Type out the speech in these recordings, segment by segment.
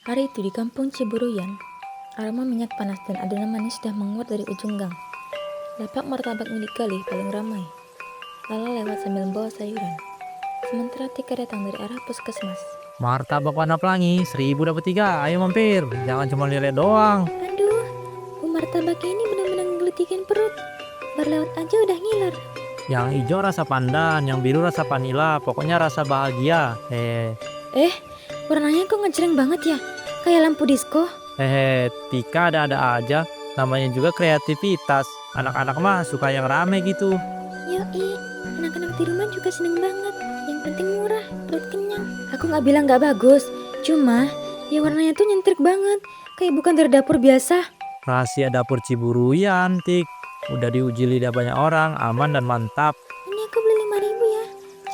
Hari itu di kampung Ciburuyan, aroma minyak panas dan adonan manis sudah menguat dari ujung gang. Lapak martabak milik Galih paling ramai. Lala lewat sambil membawa sayuran. Sementara Tika datang dari arah puskesmas. Martabak warna pelangi, 1000 dapat 3. Ayo mampir, jangan cuma lihat doang. Aduh, martabak ini benar-benar ngelitikin perut. Berlewat aja udah ngiler. Yang hijau rasa pandan, yang biru rasa vanila, pokoknya rasa bahagia. Warnanya kok ngejreng banget ya? Kayak lampu disco. Tika ada-ada aja. Namanya juga kreativitas. Anak-anak mah suka yang rame gitu. Yoi, anak-anak di rumah juga seneng banget. Yang penting murah, perut kenyang. Aku nggak bilang nggak bagus, cuma ya warnanya tuh nyentrik banget. Kayak bukan dari dapur biasa. Rahasia dapur Ciburuyan, Tik. Udah diuji lidah banyak orang, aman dan mantap. Ini aku beli 5.000 ya.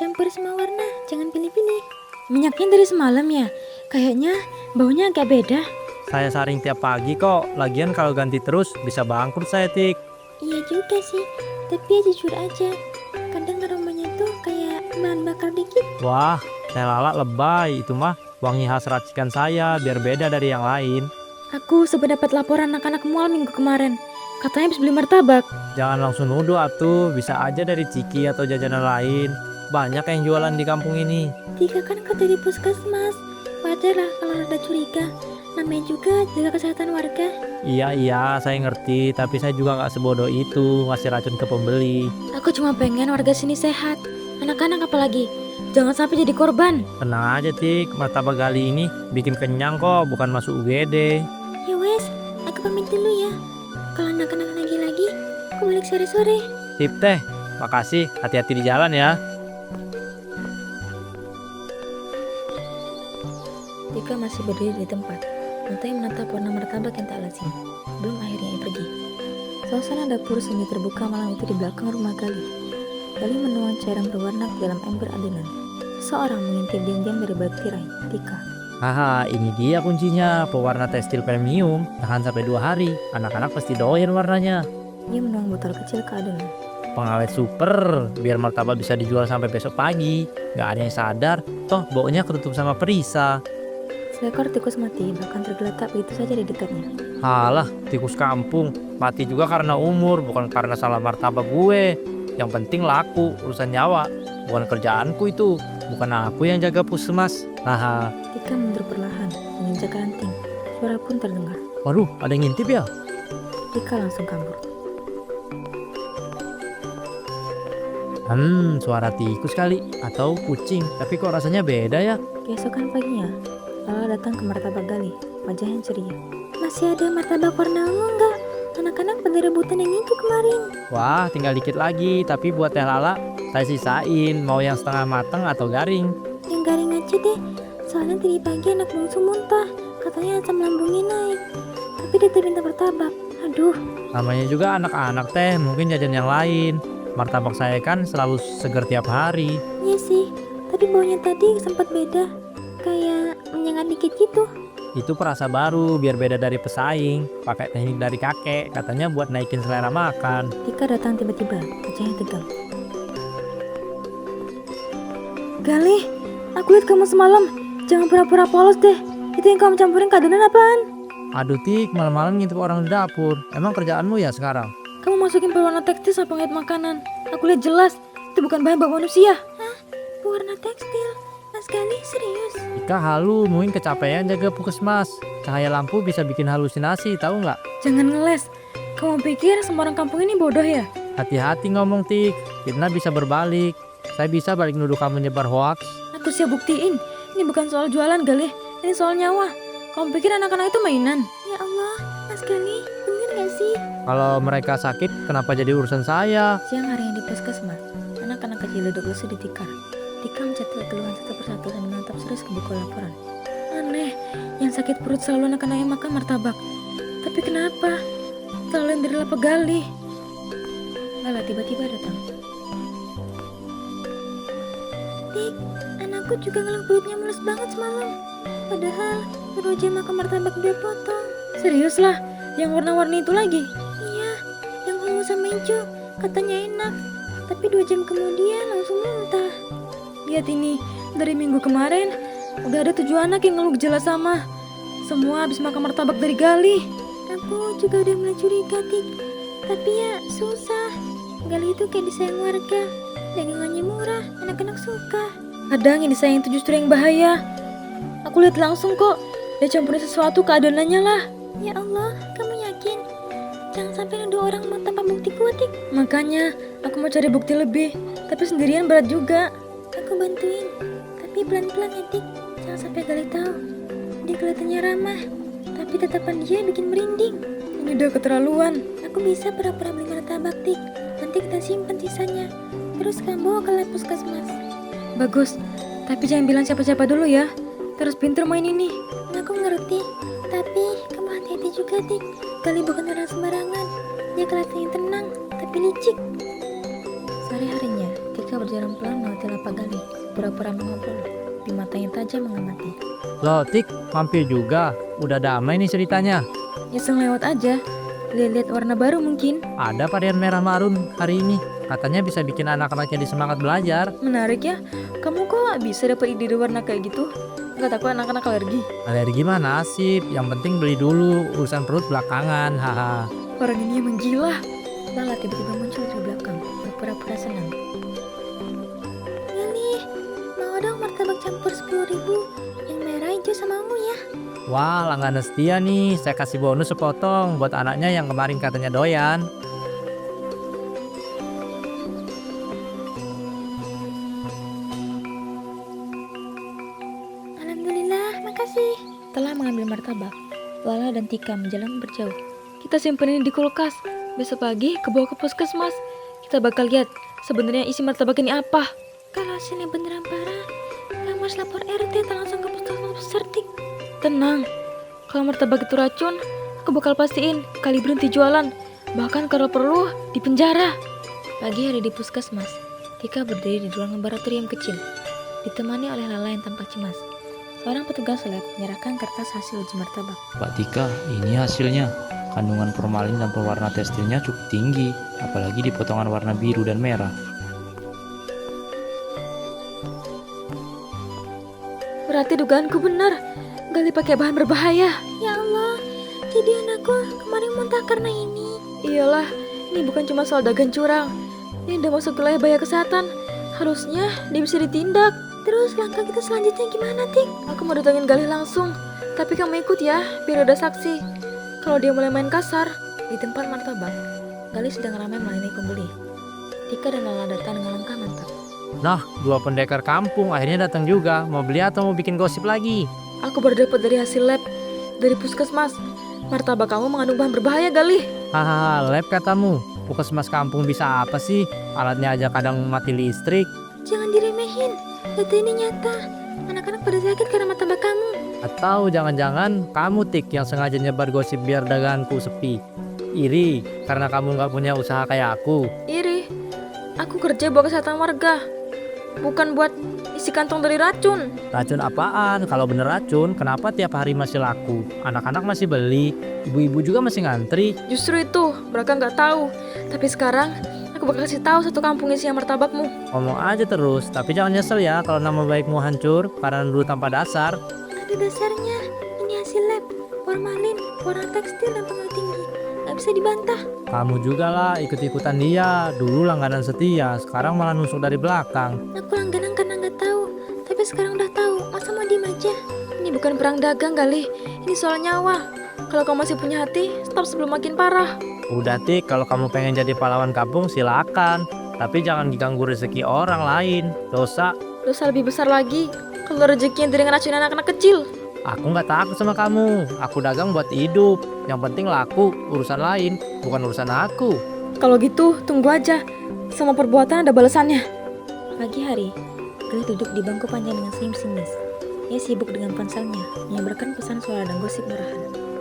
Campur semua warna, jangan pilih-pilih. Minyaknya dari semalam ya? Kayaknya baunya agak beda. Saya saring tiap pagi kok. Lagian kalau ganti terus bisa bangkrut saya, Tik. Iya juga sih, tapi ya jujur aja. Kadang aromanya tuh kayak bahan bakar dikit. Wah, teh lala lebay. Itu mah wangi khas racikan saya, biar beda dari yang lain. Aku sempat dapat laporan anak-anak mual minggu kemarin. Katanya habis beli martabak. Jangan langsung nuduh atuh, bisa aja dari ciki atau jajanan lain. Banyak yang jualan di kampung ini. Tika kan kerja di puskesmas. Wajar lah kalau ada curiga. Namanya juga jaga kesehatan warga. Iya, saya ngerti, tapi saya juga nggak sebodoh itu ngasih racun ke pembeli. Aku cuma pengen warga sini sehat. Anak-anak apalagi. Jangan sampai jadi korban. Tenang aja, Tik. Martabak Gali ini bikin kenyang kok, bukan masuk UGD. Ya wes, aku pamit dulu ya. Kalau anak-anak lagi, aku balik sore-sore. Sip teh, makasih. Hati-hati di jalan ya. Tika masih berdiri di tempat, matanya menatap warna martabak yang tak lazim. Belum akhirnya ia pergi. Suasana dapur semi terbuka malam itu di belakang rumah Gali. Gali menuang cairan berwarna ke dalam ember adonan. Seorang mengintip diam-diam dari balik tirai. Tika. Haha, ini dia kuncinya. Pewarna tekstil premium, tahan sampai 2 hari. Anak-anak pasti doyan warnanya. Ia menuang botol kecil ke adonan. Pengawet super, biar martabak bisa dijual sampai besok pagi. Gak ada yang sadar, toh baunya ketutup sama perisa. Seekor tikus mati bahkan tergeletak begitu saja di dekatnya. Halah, tikus kampung. Mati juga karena umur, bukan karena salah martabak gue. Yang penting laku, urusan nyawa. Bukan kerjaanku itu. Bukan aku yang jaga puskesmas. Haha. Tika mundur perlahan, menginjak ranting. Suara pun terdengar. Waduh, ada yang ngintip ya? Tika langsung kabur. Suara tikus kali. Atau kucing. Tapi kok rasanya beda ya? Keesokan paginya, Lala datang ke martabak Gali, wajahnya ceria. Masih ada martabak warna ungu enggak? Anak-anak pada rebutan yang itu kemarin. Wah, tinggal dikit lagi. Tapi buat teh lala, saya sisain. Mau yang setengah matang atau garing? Yang garing aja deh, soalnya tadi pagi anak bungsu muntah. Katanya asam lambungnya naik. Tapi dia minta martabak. Aduh, Namanya juga anak-anak teh, mungkin jajan yang lain. Martabak saya kan selalu seger tiap hari. iya sih. Tapi baunya tadi sempat beda. Kayak menyengat dikit gitu. Itu perasa baru, biar beda dari pesaing. Pakai teknik dari kakek, katanya buat naikin selera makan. Tika datang tiba-tiba, wajahnya tegang. Galih, aku lihat kamu semalam. Jangan pura-pura polos deh. Itu yang kamu campurin ke adonan apaan? Aduh Tik, malam-malam ngintip orang di dapur. Emang kerjaanmu ya sekarang? Kamu masukin pewarna tekstil sama pengait makanan. Aku lihat jelas, itu bukan bahan bak manusia. Hah? Pewarna tekstil? Mas Galih serius? Ika halu, mungkin kecapean jaga puskesmas. Cahaya lampu bisa bikin halusinasi, tahu nggak? Jangan ngeles. Kamu pikir semua orang kampung ini bodoh ya? Hati-hati ngomong Tik, fitnah bisa berbalik. Saya bisa balik nuduh kamu nyebar hoaks. Aku siap buktiin. Ini bukan soal jualan Galih, ini soal nyawa. Kamu pikir anak-anak itu mainan? Ya Allah, Mas Galih, bener gak sih? Kalau mereka sakit, kenapa jadi urusan saya? Siang harinya di puskesmas, anak-anak kecil duduk lesu di tikar. Tika mencatat keluhan satu persatu dan menatap serius ke buku laporan. Aneh, yang sakit perut selalu anak-anak yang makan martabak. Tapi kenapa? Selalu yang dari lapak Galih. Lala tiba-tiba datang. Tik, anakku juga ngeluh perutnya mulus banget semalam. Padahal baru aja makan martabak 2 potong. Serius lah, yang warna-warni itu lagi? Iya, yang ungu sama hijau. Katanya enak. Tapi 2 jam kemudian langsung muntah. Lihat ini, dari minggu kemarin udah ada 7 anak yang ngeluh gejala sama. semua habis makan martabak dari Galih. Aku juga udah mulai curiga, Tik. Tapi ya susah. Galih itu kayak disayang warga. Dagangannya murah, anak-anak suka. Kadang yang disayang itu justru yang bahaya. Aku lihat langsung kok. Dia campurin sesuatu ke adonannya lah. Ya Allah, kamu yakin? Jangan sampai nuduh orang mau tanpa bukti kuat, Tik. Makanya, aku mau cari bukti lebih. Tapi sendirian berat juga. Aku bantuin. Tapi pelan-pelan ya, Tik. Jangan sampai Galih tahu. Dia kelihatannya ramah. Tapi tatapan dia bikin merinding. Ini udah keterlaluan. Aku bisa pura-pura beli martabak, Tik. Nanti kita simpan sisanya. Terus kamu bawa ke lab puskesmas. Bagus. Tapi jangan bilang siapa-siapa dulu ya. Terus pinter main ini. Aku ngerti. Tapi kamu hati-hati juga, Tik. Galih bukan orang sembarangan. Dia kelihatannya tenang, tapi licik. Sore harinya, Tika berjalan pelan melewati lapak Galih. Pura-pura mengobrol. Di matanya tajam mengamati. Loh Tik, mampir juga. Udah damai nih ceritanya. Iseng lewat aja. Lihat-lihat warna baru mungkin. Ada varian merah marun hari ini. Katanya bisa bikin anak-anak jadi semangat belajar. Menarik ya. Kamu kok bisa dapat ide warna kayak gitu? Gak takut anak-anak alergi? Alergi mah nasib. Yang penting beli dulu. Urusan perut belakangan. Haha. Orang ini emang gila. Lala tiba-tiba muncul dari belakang. Berpura-pura senang. Galih, mau dong martabak campur 10.000. Yang merah hijau sama ungu ya. Wah, langganan setia nih. Saya kasih bonus sepotong buat anaknya yang kemarin katanya doyan. Alhamdulillah, makasih. Setelah mengambil martabak, Lala dan Tika menjalan berjauh. Kita simpen ini di kulkas. Besok pagi kebawa ke puskesmas. Kita bakal lihat sebenarnya isi martabak ini apa. Kalau hasilnya beneran parah, kamu harus lapor RT atau langsung ke puskesmas besar, Tik. Tenang, kalau martabak itu racun, aku bakal pastiin kali berhenti jualan. Bahkan kalau perlu, di penjara. Pagi hari di puskesmas, Tika berdiri di ruang laboratorium kecil, ditemani oleh Lala yang tampak cemas. Seorang petugas lab menyerahkan kertas hasil uji martabak. Pak Tika, ini hasilnya. Kandungan formalin dan pewarna tekstilnya cukup tinggi, apalagi di potongan warna biru dan merah. Berarti dugaanku benar. Galih pakai bahan berbahaya. Ya Allah, jadi anakku kemarin muntah karena ini. Iyalah, ini bukan cuma soal dagang curang. Ini udah masuk wilayah bahaya kesehatan. Harusnya dia bisa ditindak. Terus langkah kita selanjutnya gimana, Tik? Aku mau datangin Galih langsung. Tapi kamu ikut ya, biar ada saksi. Kalau dia mulai main kasar, di tempat martabak, Galih sedang ramai melayani pembeli. Tika dan Lala datang dengan langkah mantap. Nah, dua pendekar kampung akhirnya datang juga. Mau beli atau mau bikin gosip lagi? Aku baru dapat dari hasil lab, dari puskesmas. Martabak kamu mengandung bahan berbahaya, Galih. Hahaha, lab katamu. Puskesmas kampung bisa apa sih? Alatnya aja kadang mati listrik. Jangan diremehin, data ini nyata. Anak-anak pada sakit karena martabak kamu. Atau jangan-jangan kamu Tik yang sengaja nyebar gosip biar daganganku sepi. Iri karena kamu nggak punya usaha kayak aku. Iri, aku kerja buat kesehatan warga, bukan buat isi kantong dari racun. Racun apaan? Kalau bener racun, kenapa tiap hari masih laku? Anak-anak masih beli, ibu-ibu juga masih ngantri. Justru itu, mereka nggak tahu. Tapi sekarang, aku bakal kasih tahu satu kampung isinya martabakmu. Ngomong aja terus, tapi jangan nyesel ya kalau nama baikmu hancur karena dulu tanpa dasar. Ada dasarnya, ini hasil lab, formalin, warna tekstil dan pengaruh tinggi. Nggak bisa dibantah. Kamu juga lah ikut-ikutan dia. Dulu langganan setia, sekarang malah nusuk dari belakang. Aku langganan karena nggak tahu, tapi sekarang udah tahu. Masa mau diem aja? Ini bukan perang dagang, Galih. Ini soal nyawa. Kalau kamu masih punya hati, stop sebelum makin parah. Udah Tik, kalau kamu pengen jadi pahlawan kampung silakan. Tapi jangan diganggu rezeki orang lain. Dosa. Dosa lebih besar lagi kalau rezeki yang dari ngeracunin anak-anak kecil. Aku nggak takut sama kamu. Aku dagang buat hidup. Yang penting laku, urusan lain, bukan urusan aku. Kalau gitu, tunggu aja. Semua perbuatan ada balasannya. Pagi hari, Galih duduk di bangku panjang dengan senyum sinis. Ia sibuk dengan ponselnya, menyebarkan pesan suara dan gosip murahan.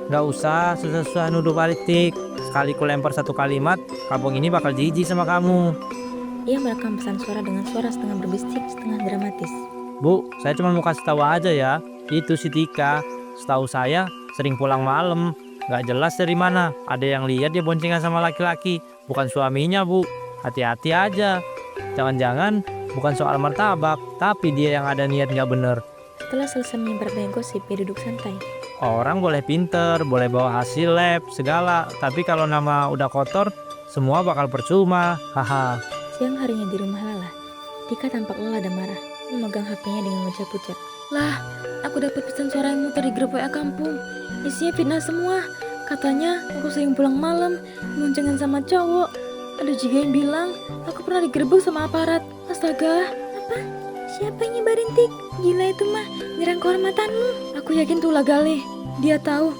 Nggak usah susah-susah nuduh balik Tik. Sekali ku lempar satu kalimat, kampung ini bakal jijik sama kamu. Ia merekam pesan suara dengan suara setengah berbisik, setengah dramatis. Bu, saya cuma mau kasih tahu aja ya. Itu si Tika, setahu saya sering pulang malam. Nggak jelas dari mana. Ada yang lihat dia boncengan sama laki-laki. Bukan suaminya, Bu. Hati-hati aja. Jangan-jangan bukan soal martabak, tapi dia yang ada niat nggak bener. Setelah selesai menyebar banyak gosip, ia duduk santai. Orang boleh pinter, boleh bawa hasil lab, segala. Tapi kalau nama udah kotor, semua bakal percuma. Haha. Siang harinya di rumah Lala, Tika tampak lelah dan marah, memegang HP-nya dengan wajah pucat. Lah, aku dapat pesan suara yang muter di grup WA kampung. Isinya fitnah semua. Katanya aku sering pulang malam, boncengan sama cowok. Ada juga yang bilang aku pernah digerebek sama aparat. Astaga, apa? Siapa yang nyebarin Tik? Gila itu mah, nyerang kehormatanmu. Aku yakin tuh lah Galih. Dia tahu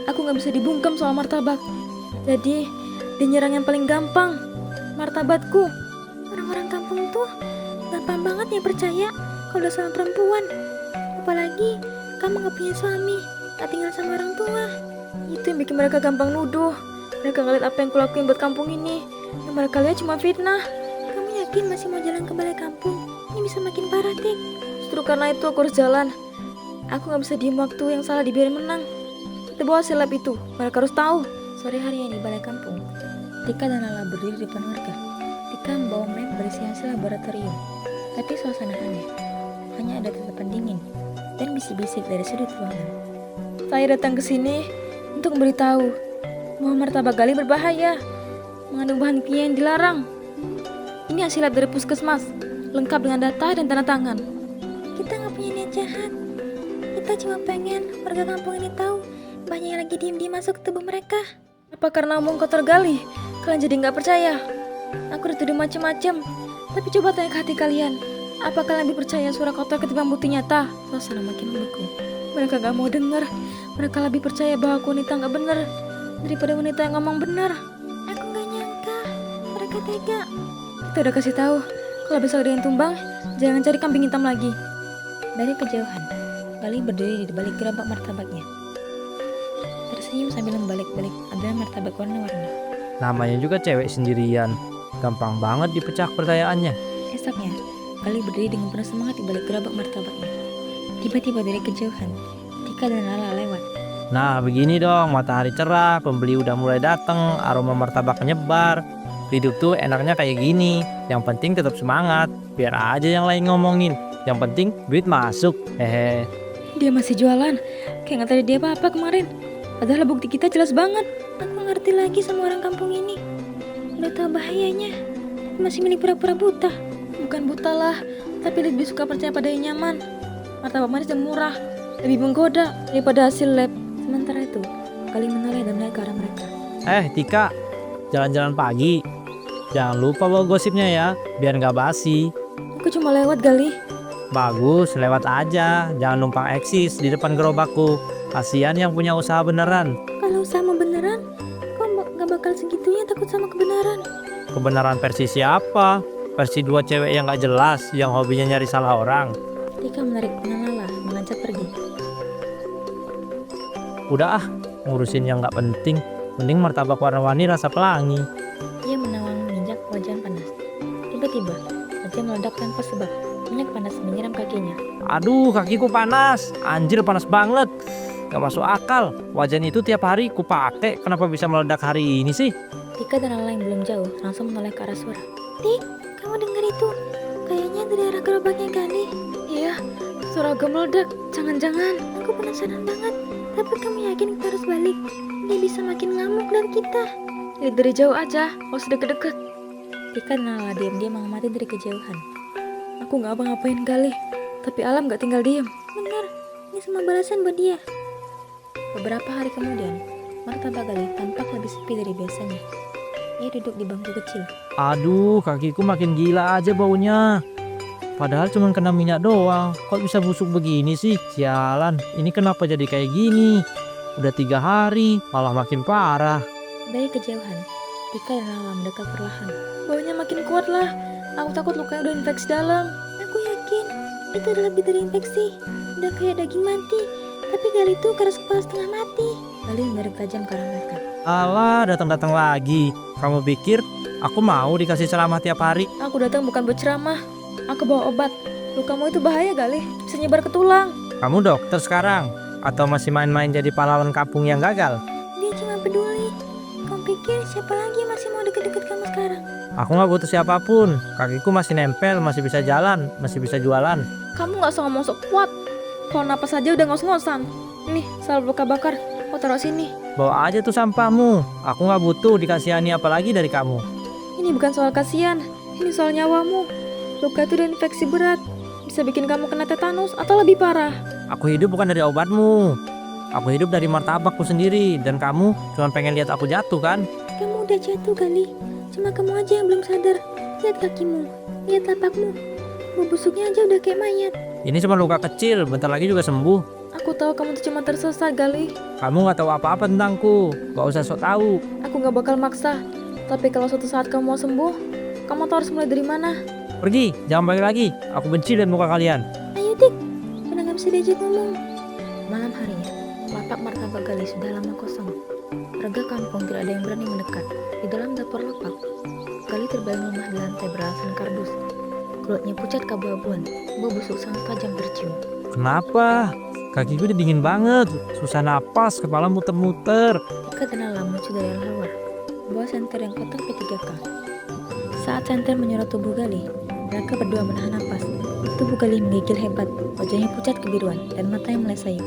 aku nggak bisa dibungkam soal martabak. Jadi dia nyerang yang paling gampang, martabatku. Orang-orang kampung tuh gampang banget ya percaya kalau udah sama perempuan. Apalagi kamu gak punya suami, gak tinggal sama orang tua. Itu yang bikin mereka gampang nuduh. Mereka ngeliat apa yang kulakuin buat kampung ini, yang mereka lihat cuma fitnah. Kamu yakin masih mau jalan ke balai kampung? Ini bisa makin parah, Tik. Justru karena itu aku harus jalan. Aku gak bisa diem waktu yang salah dibiarin menang. Kita bawa hasil lab itu, mereka harus tahu. Sore hari di balai kampung, Tika dan Lala berdiri di depan warga. Tika membawa map berisi hasil laboratorium, tapi suasana aneh. Hanya ada tatapan dingin dan bisik-bisik dari sudut ruangan. Saya datang ke sini untuk memberitahu bahwa martabak Galih berbahaya, mengandung bahan kimia yang dilarang. Ini hasil lab dari puskesmas, lengkap dengan data dan tanda tangan. Kita nggak punya niat jahat. Kita cuma pengen warga kampung ini tahu banyak yang lagi diem-diem masuk ke tubuh mereka. Apa karena omong kotor Galih, kalian jadi nggak percaya? Aku dituduh macem-macem, tapi coba tanya ke hati kalian. Apakah lebih percaya suara kotor ketimbang bukti nyata? Suasana makin membeku. Mereka gak mau dengar. Mereka lebih percaya bahwa aku wanita gak benar daripada wanita yang ngomong benar. Aku gak nyangka mereka tega. Kita udah kasih tahu kalau besok ada yang tumbang, jangan cari kambing hitam lagi. Dari kejauhan, Galih berdiri di balik gerabak martabaknya, tersenyum sambil membalik-balik adonan martabak warna-warni. Namanya juga cewek sendirian. Gampang banget dipecah percayaannya. Esoknya, Galih berdiri dengan penuh semangat di balik gerabak martabaknya. Tiba-tiba dari kejauhan, Tika dan Lala lewat. Nah begini dong, matahari cerah, pembeli udah mulai dateng, aroma martabak nyebar. Hidup tuh enaknya kayak gini. Yang penting tetap semangat. Biar aja yang lain ngomongin. Yang penting duit masuk. Hehe. Dia masih jualan, kayak nggak tadi dia apa-apa kemarin. Padahal bukti kita jelas banget. Aku ngerti lagi sama orang kampung ini. Udah tahu bahayanya, masih milih pura-pura buta. Bukan buta lah, tapi lebih suka percaya pada yang nyaman. Martabak manis dan murah, lebih menggoda daripada hasil lab. Sementara itu, Galih menoleh dan melihat ke arah mereka. Tika, jalan-jalan pagi. Jangan lupa bawa gosipnya ya, biar nggak basi. Aku cuma lewat Galih. Bagus, lewat aja. Jangan numpang eksis di depan gerobakku. Kasian yang punya usaha beneran. Kalau sama beneran, kok gak bakal segitunya takut sama kebenaran? Kebenaran versi siapa? Versi dua cewek yang gak jelas, yang hobinya nyari salah orang. Tika menarik tangan Lala, meloncat pergi. Udah ngurusin yang gak penting. Mending martabak warna-warni rasa pelangi. Ia menawang menginjak wajan panas. Tiba-tiba, wajah meledak tanpa sebab. Minyak panas menyiram kakinya. Aduh, kakiku panas. Anjir, panas banget. Gak masuk akal. Wajan itu tiap hari kupake. Kenapa bisa meledak hari ini sih? Tika dan Lala yang belum jauh langsung menoleh ke arah suara. Tik, kamu dengar itu? Kayaknya dari arah gerobaknya Galih. Iya, suara agak meledak. Jangan-jangan, aku penasaran banget. Tapi kamu yakin kita harus balik? Dia bisa makin ngamuk dari kita. Lihat dari jauh aja, gak usah deket-deket. Tika dan Lala diam-diam mengamati dari kejauhan. Aku gak apa-ngapain Galih, tapi alam gak tinggal diam. Benar, ini semua balasan buat dia. Beberapa hari kemudian, martabak Galih tampak lebih sepi dari biasanya. Ia duduk di bangku kecil. Aduh, kakiku makin gila aja baunya. Padahal cuma kena minyak doang. Kok bisa busuk begini sih? Sialan, ini kenapa jadi kayak gini? Udah 3 hari, malah makin parah. Dari kejauhan, Tika dan Lala mendekat perlahan. Baunya makin kuat lah. Aku takut lukanya udah infeksi dalam. Aku yakin itu udah lebih dari infeksi. Udah kayak daging mati. Tapi Galih itu keras kepala setengah mati. Galih menderik tajam ke arah mereka. Alah, datang-datang lagi. Kamu pikir aku mau dikasih ceramah tiap hari? Aku datang bukan buat ceramah. Aku bawa obat. Lukamu itu bahaya Galih. Bisa nyebar ke tulang. Kamu dokter sekarang? Atau masih main-main jadi pahlawan kampung yang gagal? Dia cuma peduli. Kamu pikir siapa lagi yang masih mau deket-deket kamu sekarang? Aku gak butuh siapapun. Kakiku masih nempel, masih bisa jalan, masih bisa jualan. Kamu gak usah ngomong sok kuat. Kalau napas aja udah ngos-ngosan. Nih, salvo luka bakar. Kau taruh sini. Bawa aja tuh sampahmu. Aku nggak butuh dikasihani apalagi dari kamu. Ini bukan soal kasihan. Ini soal nyawamu. Luka itu udah infeksi berat. Bisa bikin kamu kena tetanus atau lebih parah. Aku hidup bukan dari obatmu. Aku hidup dari martabakku sendiri. Dan kamu cuma pengen lihat aku jatuh kan? Kamu udah jatuh kali. Cuma kamu aja yang belum sadar. Lihat kakimu. Lihat tapakmu. Bau busuknya aja udah kayak mayat. Ini cuma luka kecil, bentar lagi juga sembuh. Aku tahu kamu tuh cuma tersesat, Gali. Kamu nggak tahu apa-apa tentangku. Gak usah sok tahu. Aku gak bakal maksa. Tapi kalau suatu saat kamu mau sembuh, kamu tahu harus mulai dari mana. Pergi, jangan balik lagi. Aku benci lihat muka kalian. Ayo, Dik. Udah gak bisa diajak ngomong. Malam harinya, lapak martabak Gali sudah lama kosong. Warga kampung tidak ada yang berani mendekat. Di dalam dapur lapak, Gali terbaring lemah di lantai beralasan kardus. Kulitnya pucat keabu-abuan, bau busuk sangat tajam tercium. Kenapa? Kaki gue udah dingin banget. Susah napas, kepala muter-muter. Tika dan Alam muncul dari luar, bawa senter yang kotak P3K. Saat senter menyorot tubuh Gali, mereka berdua menahan napas. Tubuh Gali menggigil hebat, wajahnya pucat kebiruan dan matanya melesai.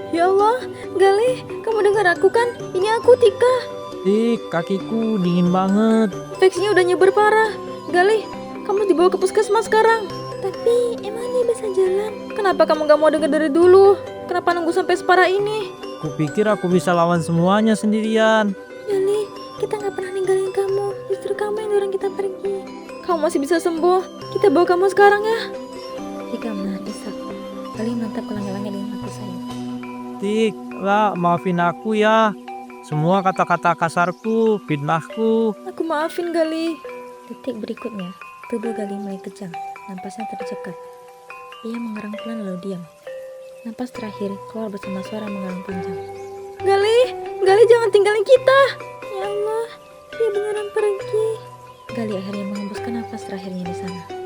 Ya Allah, Gali, kamu dengar aku kan? Ini aku, Tika. Tik, kakiku dingin banget. Infeksinya udah nyebar parah. Gali, kamu dibawa ke puskesmas sekarang. Tapi emang dia bisa jalan? Kenapa kamu gak mau dengar dari dulu? Kenapa nunggu sampai separah ini? Kupikir aku bisa lawan semuanya sendirian. Gali, kita gak pernah ninggalin kamu. Justru kamu yang dorong kita pergi. Kamu masih bisa sembuh. Kita bawa kamu sekarang ya. Tika menahan isak. Gali menatap ke langit-langit dengan mata sayang. Tik, lah maafin aku ya. Semua kata-kata kasarku, fitnahku. Aku maafin Gali. Detik berikutnya, tubuh Gali mulai kejang. Napasnya tercekat. Ia mengerang pelan lalu diam. Napas terakhir keluar bersama suara mengerang panjang. Gali, Gali jangan tinggalin kita. Ya Allah, dia beneran pergi. Gali akhirnya mengembuskan nafas terakhirnya di sana.